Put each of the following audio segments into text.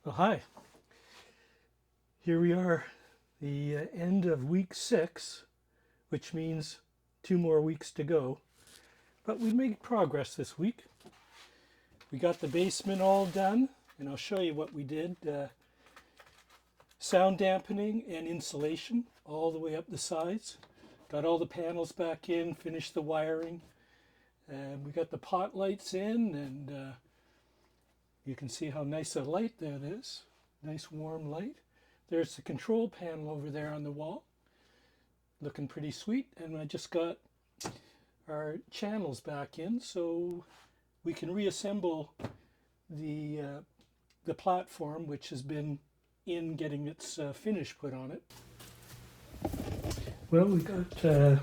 Well, hi. Here we are, the end of week 6, which means 2 more weeks to go. But we made progress this week. We got the basement all done, and I'll show you what we did. Sound dampening and insulation all the way up the sides. Got all the panels back in, finished the wiring. We got the pot lights in, and you can see how nice a light that is. Nice warm light. There's the control panel over there on the wall. Looking pretty sweet. And I just got our channels back in so we can reassemble the platform, which has been in getting its finish put on it. Well, we got the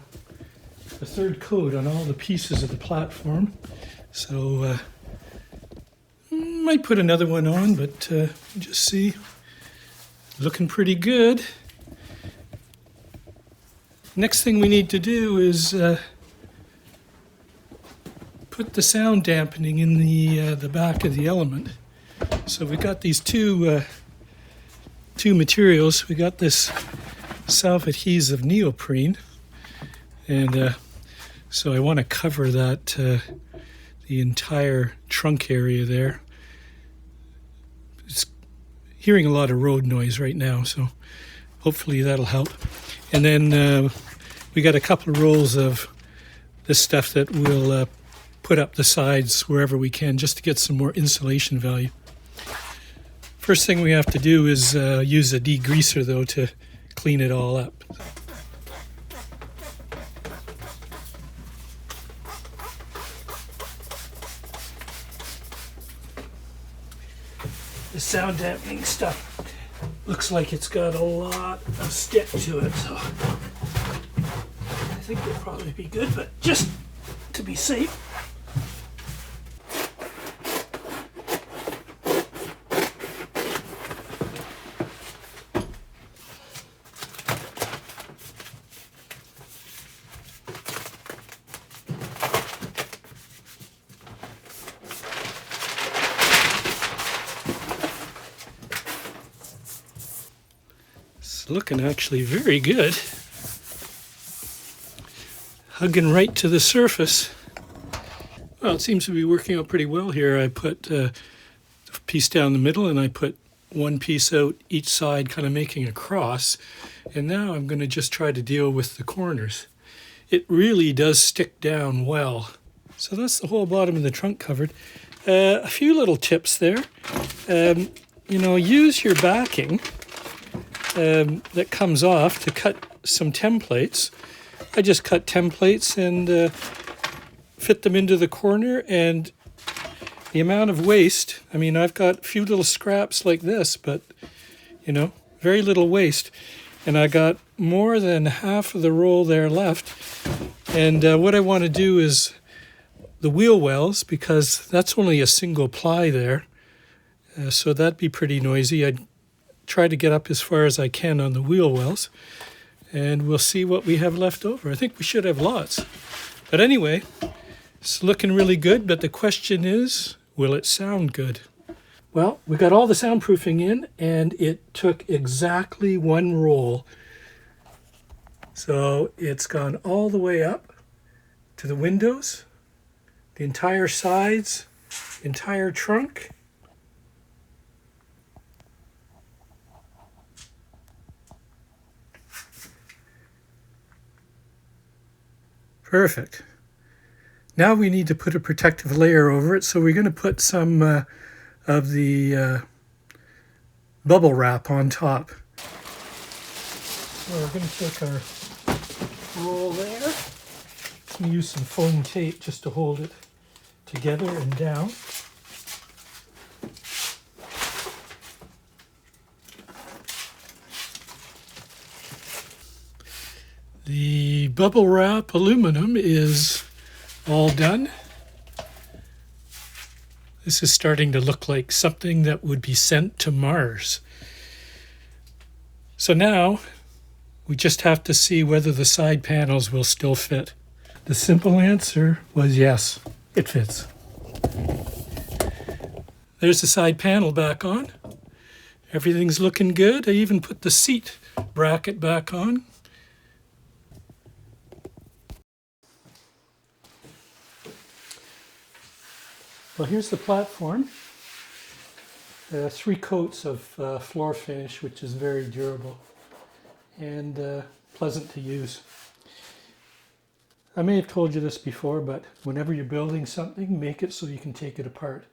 third coat on all the pieces of the platform. So might put another one on, but just see. Looking pretty good. Next thing we need to do is put the sound dampening in the back of the element. So we got these two materials. We got this self-adhesive neoprene, and so I want to cover that the entire trunk area there. It's hearing a lot of road noise right now, so hopefully that'll help. And then we got a couple of rolls of this stuff that we'll put up the sides wherever we can, just to get some more insulation value. First thing we have to do is use a degreaser, though, to clean it all up. The sound dampening stuff looks like it's got a lot of stick to it, so I think it'll probably be good, but just to be safe. It's looking actually very good. Hugging right to the surface. Well, it seems to be working out pretty well here. I put a piece down the middle, and I put one piece out each side, kind of making a cross. And now I'm going to just try to deal with the corners. It really does stick down well. So that's the whole bottom of the trunk covered. A few little tips there. Use your backing that comes off to cut some templates. I just cut templates and fit them into the corner, and the amount of waste, I mean, I've got a few little scraps like this, but very little waste, and I got more than half of the roll there left. And what I want to do is the wheel wells, because that's only a single ply there, so that'd be pretty noisy. I'd try to get up as far as I can on the wheel wells, and we'll see what we have left over. I think we should have lots. But anyway, it's looking really good, but the question is, will it sound good? Well, we got all the soundproofing in, and it took exactly one roll. So it's gone all the way up to the windows, the entire sides, entire trunk. Perfect. Now we need to put a protective layer over it, so we're going to put some of the bubble wrap on top. So we're going to take our roll there. I'm going to use some foam tape just to hold it together and down. The bubble wrap aluminum is all done. This is starting to look like something that would be sent to Mars. So now we just have to see whether the side panels will still fit. The simple answer was yes, it fits. There's the side panel back on. Everything's looking good. I even put the seat bracket back on. Well, here's the platform. 3 coats of floor finish, which is very durable and pleasant to use. I may have told you this before, but whenever you're building something, make it so you can take it apart.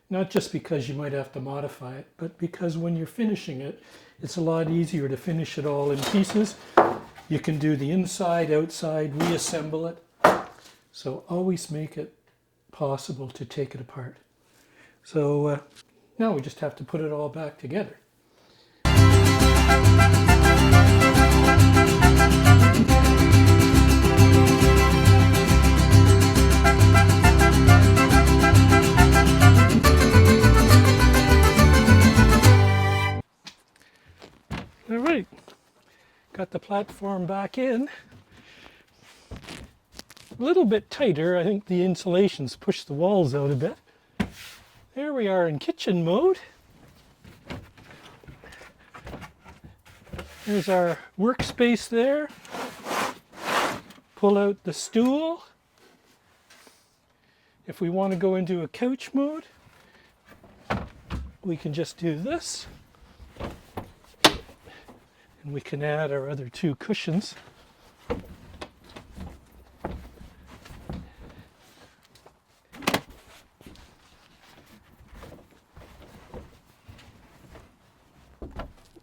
Not just because you might have to modify it, but because when you're finishing it, it's a lot easier to finish it all in pieces. You can do the inside, outside, reassemble it. So always make it possible to take it apart. So now we just have to put it all back together. All right, got the platform back in. A little bit tighter. I think the insulation's pushed the walls out a bit. There we are in kitchen mode. There's our workspace there. Pull out the stool. If we want to go into a couch mode, we can just do this. And we can add our other 2 cushions.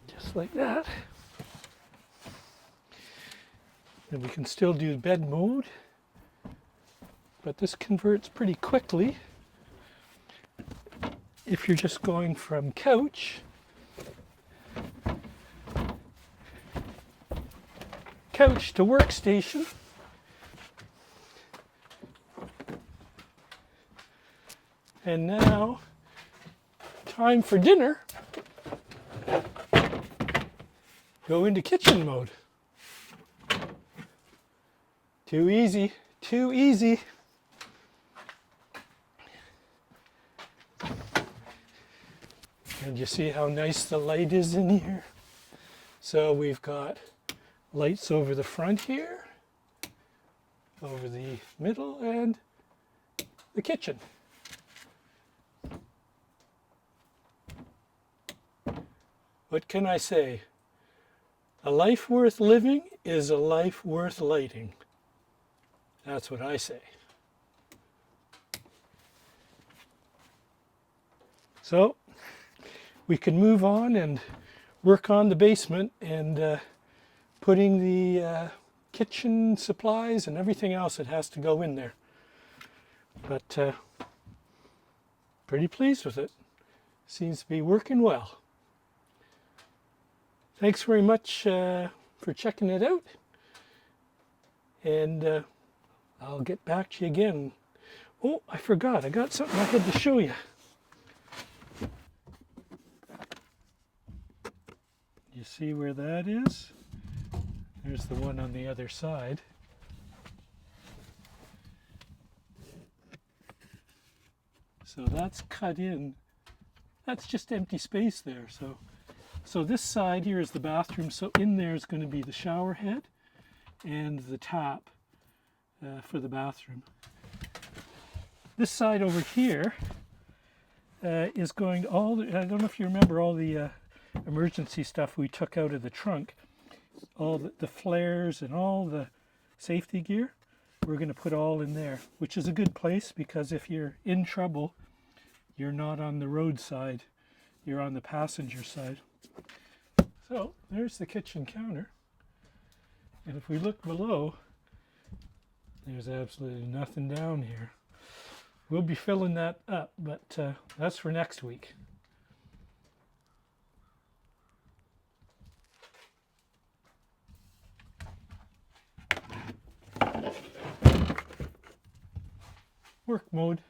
Just like that. And we can still do bed mode, but this converts pretty quickly if you're just going from couch to workstation. And now, time for dinner. Go into kitchen mode. Too easy, too easy. And you see how nice the light is in here? So we've got lights over the front here, over the middle, and the kitchen. What can I say? A life worth living is a life worth lighting. That's what I say. So we can move on and work on the basement and putting the kitchen supplies and everything else that has to go in there. But pretty pleased with it. Seems to be working well. Thanks very much for checking it out. And I'll get back to you again. Oh, I forgot. I got something I had to show you. You see where that is? There's the one on the other side. So that's cut in. That's just empty space there. So this side here is the bathroom. So in there is going to be the shower head and the tap for the bathroom. This side over here is going all the, I don't know if you remember all the emergency stuff we took out of the trunk. All the flares and all the safety gear, we're going to put all in there, which is a good place because if you're in trouble, you're not on the roadside, you're on the passenger side. So there's the kitchen counter. And if we look below, there's absolutely nothing down here. We'll be filling that up, but that's for next week. Work mode.